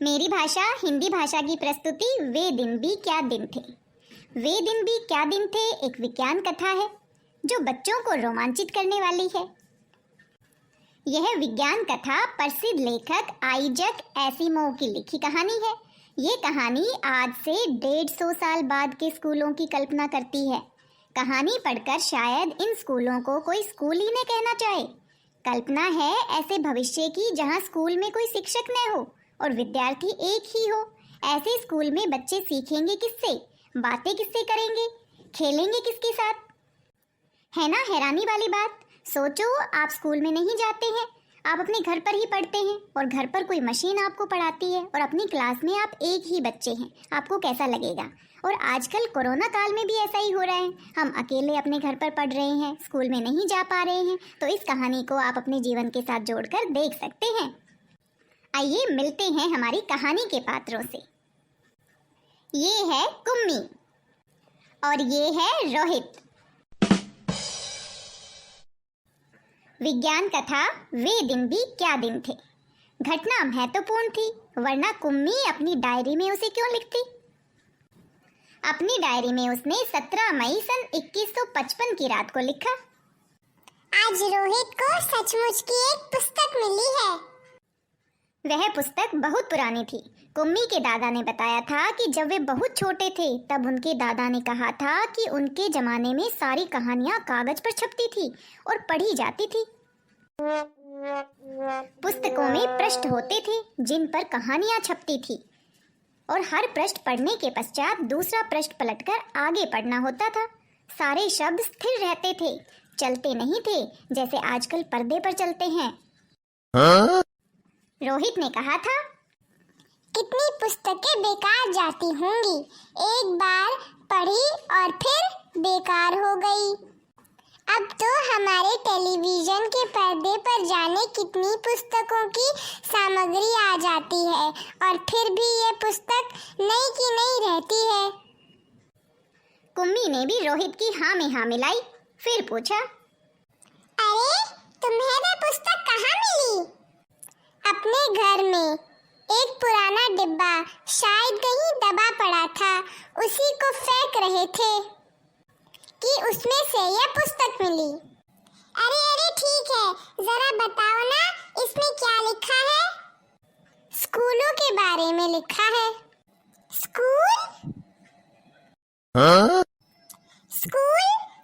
मेरी भाषा हिंदी भाषा की प्रस्तुति वे दिन भी क्या दिन थे। वे दिन भी क्या दिन थे एक विज्ञान कथा है जो बच्चों को रोमांचित करने वाली है। यह विज्ञान कथा प्रसिद्ध लेखक आइजक एसिमोव की लिखी कहानी है। ये कहानी आज से 150 साल बाद के स्कूलों की कल्पना करती है। कहानी पढ़कर शायद इन स्कूलों को कोई स्कूल ही न कहना चाहे। कल्पना है ऐसे भविष्य की जहाँ स्कूल में कोई शिक्षक न हो और विद्यार्थी एक ही हो। ऐसे स्कूल में बच्चे सीखेंगे किससे, बातें किससे करेंगे, खेलेंगे किसके साथ। है ना हैरानी वाली बात। सोचो आप स्कूल में नहीं जाते हैं, आप अपने घर पर ही पढ़ते हैं और घर पर कोई मशीन आपको पढ़ाती है और अपनी क्लास में आप एक ही बच्चे हैं। आपको कैसा लगेगा। और आजकल कोरोना काल में भी ऐसा ही हो रहा है। हम अकेले अपने घर पर पढ़ रहे हैं, स्कूल में नहीं जा पा रहे हैं। तो इस कहानी को आप अपने जीवन के साथ जोड़कर देख सकते हैं। आइए मिलते हैं हमारी कहानी के पात्रों से। ये है कुम्मी और ये है रोहित। विज्ञान कथा वे दिन भी क्या दिन थे। घटना महत्वपूर्ण थी, वरना कुम्मी अपनी डायरी में उसे क्यों लिखती। अपनी डायरी में उसने 17 मई सन 2155 की रात को लिखा। आज रोहित को सचमुच की एक पुस्तक मिली है। वह पुस्तक बहुत पुरानी थी। कुम्मी के दादा ने बताया था कि जब वे बहुत छोटे थे तब उनके दादा ने कहा था कि उनके जमाने में सारी कहानियां कागज पर छपती थी और पढ़ी जाती थी। पुस्तकों में पृष्ठ होते थे जिन पर कहानियां छपती थी और हर पृष्ठ पढ़ने के पश्चात दूसरा पृष्ठ पलटकर आगे पढ़ना होता था। सारे शब्द स्थिर रहते थे, चलते नहीं थे जैसे आजकल पर्दे पर चलते हैं। रोहित ने कहा था, कितनी पुस्तकें बेकार जाती होंगी, एक बार पढ़ी और फिर बेकार हो गई। अब तो हमारे टेलीविजन के पर्दे पर जाने कितनी पुस्तकों की सामग्री आ जाती है और फिर भी ये पुस्तक नई की नई रहती है। कुम्मी ने भी रोहित की हाँ में हाँ मिलाई। फिर पूछा, अरे तुम्हें वो पुस्तक कहाँ मिली? अपने घर में एक पुराना डिब्बा शायद कहीं दबा पड़ा था, उसी को फेंक रहे थे कि उसमें से यह पुस्तक मिली। अरे ठीक है, जरा बताओ ना इसमें क्या लिखा है? स्कूलों के बारे में लिखा है। स्कूल? स्कूल?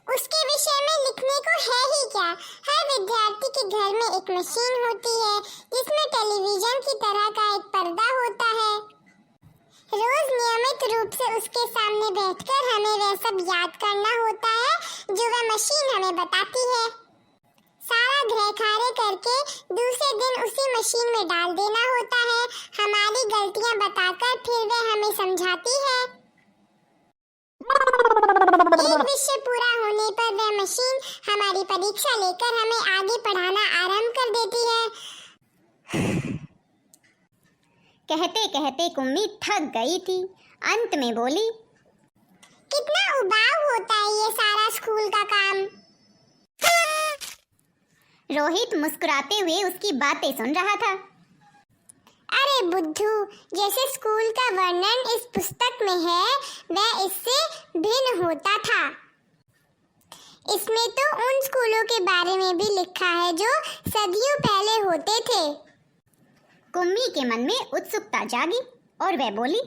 उसके विषय में लिखने को है ही क्या? हर विद्यार्थी के घर में एक मशीन होती है जिसमें टेलीविजन की तरह का एक पर्दा होता है। रोज नियमित रूप से उसके सामने बैठकर हमें वह सब याद करना होता है जो वह मशीन हमें बताती है। सारा ग्रह कार्य करके दूसरे दिन उसी मशीन में डाल देना होता है। हमारी गलतियां बताकर फिर वह हमें समझाती है। एक विषय पूरा होने पर वह मशीन हमारी परीक्षा लेकर हमें आगे पढ़ाना आरंभ कर देती है। कहते कहते कुम्मी थक गई थी। अंत में बोली, कितना उबाऊ होता है ये सारा स्कूल का काम। रोहित मुस्कुराते हुए उसकी बातें सुन रहा था। अरे बुद्धू, जैसे स्कूल का वर्णन इस पुस्तक में है वह इससे भिन्न होता था। इसमें तो उन स्कूलों के बारे में भी लिखा है जो सदियों पहले होते थे। कुम्मी के मन में उत्सुकता जागी और वह बोली,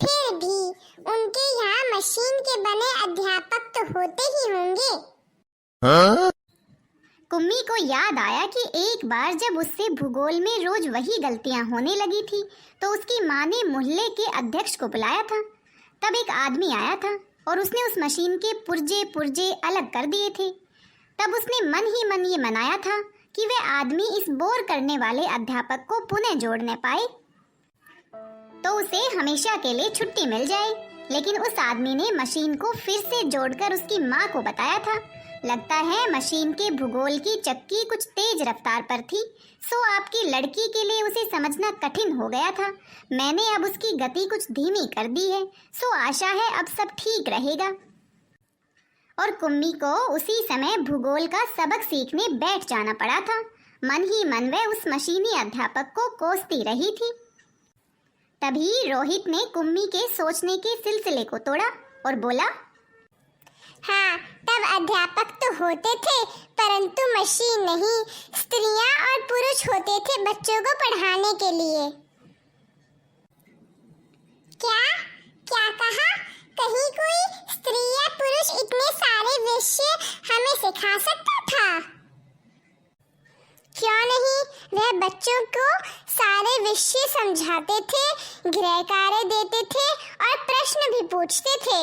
फिर भी उनके यहाँ मशीन के बने अध्यापक तो होते ही होंगे। कुम्मी को याद आया कि एक बार जब उससे भूगोल में रोज वही गलतियां होने लगी थी तो उसकी माँ ने मोहल्ले के अध्यक्ष को बुलाया था। तब एक आदमी आया था और उसने उस मशीन के पुर्जे पुर्जे अलग कर दिए थे। तब उसने मन ही मन ये मनाया था कि वह आदमी इस बोर करने वाले अध्यापक को पुनः जोड़ न पाए तो उसे हमेशा के लिए छुट्टी मिल जाए। लेकिन उस आदमी ने मशीन को फिर से जोड़कर उसकी माँ को बताया था। लगता है मशीन के भूगोल की चक्की कुछ तेज रफ्तार पर थी, सो आपकी लड़की के लिए उसे समझना कठिन हो गया था। मैंने अब उसकी गति कुछ धीमी कर दी है, सो आशा है अब सब ठीक रहेगा। और कुम्मी को उसी समय भूगोल का सबक सीखने बैठ जाना पड़ा था। मन ही मन वह उस मशीनी अध्यापक को कोसती रही थी। तभी रोहित ने कुम्मी के सोचने के सिलसिले को तोड़ा और बोला, हाँ, तब अध्यापक तो होते थे परंतु मशीन नहीं, स्त्रियां और पुरुष होते थे बच्चों को पढ़ाने के लिए। क्या क्या कहा? कहीं कोई स्त्री या पुरुष इतने सारे विषय हमें सिखा सकता था? क्यों नहीं, वह बच्चों को सारे विषय समझाते थे, गृह कार्य देते थे और प्रश्न भी पूछते थे।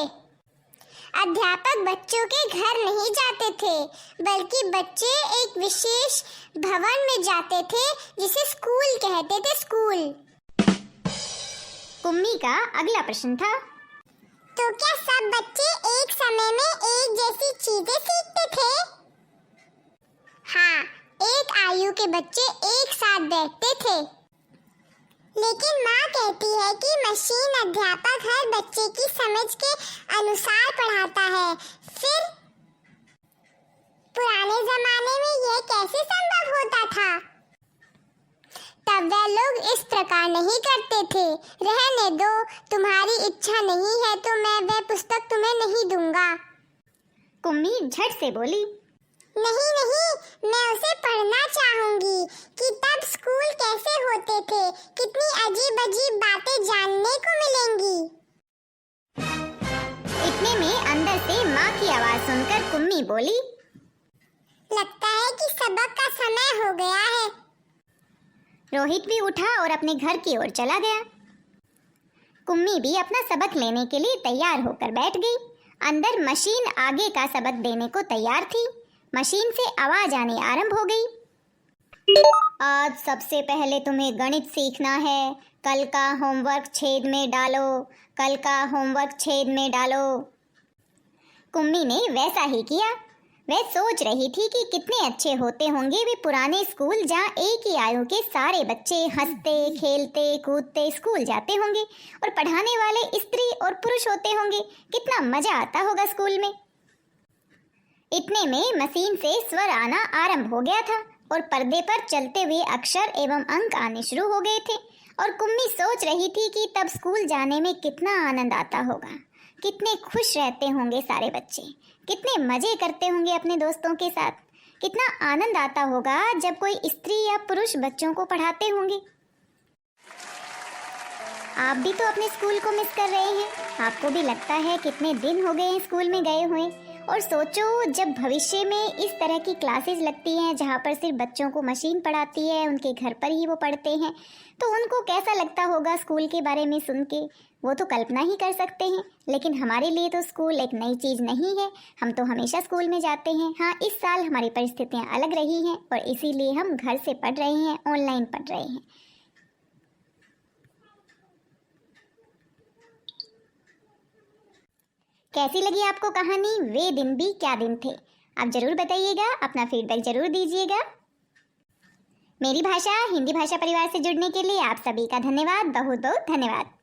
अध्यापक बच्चों के घर नहीं जाते थे, बल्कि बच्चे एक विशेष भवन में जाते थे जिसे स्कूल कहते थे, स्कूल। कुम्मी का अगला प्रश्न था, तो क्या सब बच्चे एक समय में एक जैसी चीजें सीखते थे? हाँ, एक आयु के बच्चे एक साथ बैठते थे। लेकिन माँ कहती है कि मशीन अध्यापक हर बच्चे की समझ के अनुसार पढ़ाता है। फिर पुराने जमाने में यह कैसे संभव होता था? तब वह लोग इस प्रकार नहीं करते थे। रहने दो, तुम्हारी इच्छा नहीं है तो मैं वह पुस्तक तुम्हें नहीं दूंगा। कुम्मी झट से बोली, नहीं नहीं, मैं उसे पढ़ना चाहूंगी कि तब स्कूल कैसे होते थे, कितनी अजीब अजीब बातें जानने को मिलेंगी। इतने में अंदर से माँ की आवाज सुनकर कुम्मी बोली, लगता है कि सबक का समय हो गया है। रोहित भी उठा और अपने घर की ओर चला गया। कुम्मी भी अपना सबक लेने के लिए तैयार होकर बैठ गई। अंदर मशीन आगे का सबक देने को तैयार थी। मशीन से आवाज आनी आरंभ हो गई। आज सबसे पहले तुम्हें गणित सीखना है। कल का होमवर्क छेद में डालो, कल का होमवर्क छेद में डालो। कुम्मी ने वैसा ही किया। वह सोच रही थी कि कितने अच्छे होते होंगे वे पुराने स्कूल जहाँ एक ही आयु के सारे बच्चे हंसते खेलते कूदते स्कूल जाते होंगे और पढ़ाने वाले स्त्री और पुरुष होते होंगे। कितना मजा आता होगा स्कूल में। इतने में मशीन से स्वर आना आरंभ हो गया था और पर्दे पर चलते हुए अक्षर एवं अंक आने शुरू हो गए थे और कुम्मी सोच रही थी कि तब स्कूल जाने में कितना आनंद आता होगा, कितने खुश रहते होंगे सारे बच्चे, कितने मजे करते होंगे अपने दोस्तों के साथ, कितना आनंद आता होगा जब कोई स्त्री या पुरुष बच्चों को पढ़ाते होंगे। आप भी तो अपने स्कूल को मिस कर रहे हैं। आपको भी लगता है कितने दिन हो गए स्कूल में गए हुए। और सोचो जब भविष्य में इस तरह की क्लासेस लगती हैं जहाँ पर सिर्फ बच्चों को मशीन पढ़ाती है, उनके घर पर ही वो पढ़ते हैं, तो उनको कैसा लगता होगा स्कूल के बारे में सुन के। वो तो कल्पना ही कर सकते हैं। लेकिन हमारे लिए तो स्कूल एक नई चीज़ नहीं है। हम तो हमेशा स्कूल में जाते हैं। हाँ, इस साल हमारी परिस्थितियाँ अलग रही हैं और इसीलिए हम घर से पढ़ रहे हैं, ऑनलाइन पढ़ रहे हैं। कैसी लगी आपको कहानी वे दिन भी क्या दिन थे? आप जरूर बताइएगा, अपना फीडबैक जरूर दीजिएगा। मेरी भाषा हिंदी भाषा परिवार से जुड़ने के लिए आप सभी का धन्यवाद, बहुत बहुत धन्यवाद।